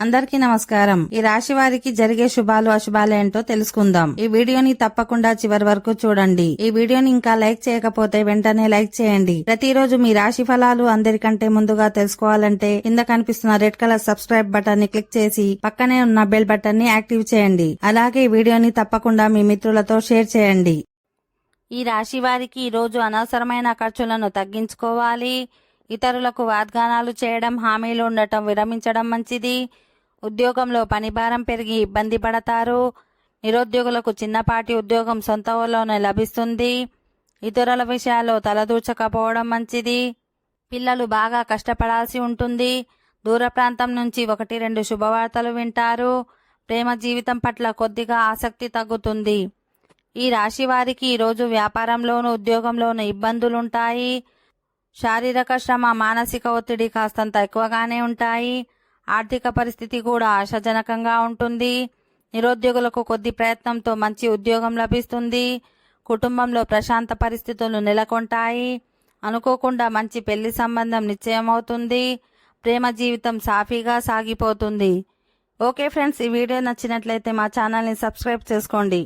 అందరికీ నమస్కారం. ఈ రాశి వారికి జరిగే శుభాలు అశుభాలు ఏంటో తెలుసుకుందాం. ఈ వీడియోని తప్పకుండా చివరి వరకు చూడండి. ఈ వీడియోని ఇంకా లైక్ చేయకపోతే వెంటనే లైక్ చేయండి. ప్రతిరోజు మీ రాశి ఫలాలు అందరికంటే ముందుగా తెలుసుకోవాలంటే కింద కనిపిస్తున్న రెడ్ కలర్ సబ్స్క్రైబ్ బటన్ ని క్లిక్ చేసి పక్కనే ఉన్న బెల్ బటన్ ని యాక్టివ్ చేయండి. అలాగే ఈ వీడియోని తప్పకుండా మీ మిత్రులతో షేర్ చేయండి. ఈ రాశి వారికి ఈ రోజు అనవసరమైన ఖర్చులను తగ్గించుకోవాలి. ఇతరులకు వాగ్దానాలు చేయడం, హామీలు ఉండటం విరమించడం మంచిది. ఉద్యోగంలో పనిభారం పెరిగి ఇబ్బంది పడతారు. నిరుద్యోగులకు చిన్నపాటి ఉద్యోగం సొంత ఊళ్ళోనే లభిస్తుంది. ఇతరుల విషయాల్లో తలదూచకపోవడం మంచిది. పిల్లలు బాగా కష్టపడాల్సి ఉంటుంది. దూర ప్రాంతం నుంచి 1-2 శుభవార్తలు వింటారు. ప్రేమ జీవితం పట్ల కొద్దిగా ఆసక్తి తగ్గుతుంది. ఈ రాశి వారికి ఈరోజు వ్యాపారంలోనూ ఉద్యోగంలోనూ ఇబ్బందులుంటాయి. శారీరక శ్రమ, మానసిక ఒత్తిడి కాస్తంత ఎక్కువగానే ఉంటాయి. ఆర్థిక పరిస్థితి కూడా ఆశాజనకంగా ఉంటుంది. నిరుద్యోగులకు కొద్ది ప్రయత్నంతో మంచి ఉద్యోగం లభిస్తుంది. కుటుంబంలో ప్రశాంత పరిస్థితులు నెలకొంటాయి. అనుకోకుండా మంచి పెళ్లి సంబంధం నిశ్చయమవుతుంది. ప్రేమ జీవితం సాఫీగా సాగిపోతుంది. ఓకే ఫ్రెండ్స్, ఈ వీడియో నచ్చినట్లయితే మా ఛానల్ని సబ్స్క్రైబ్ చేసుకోండి.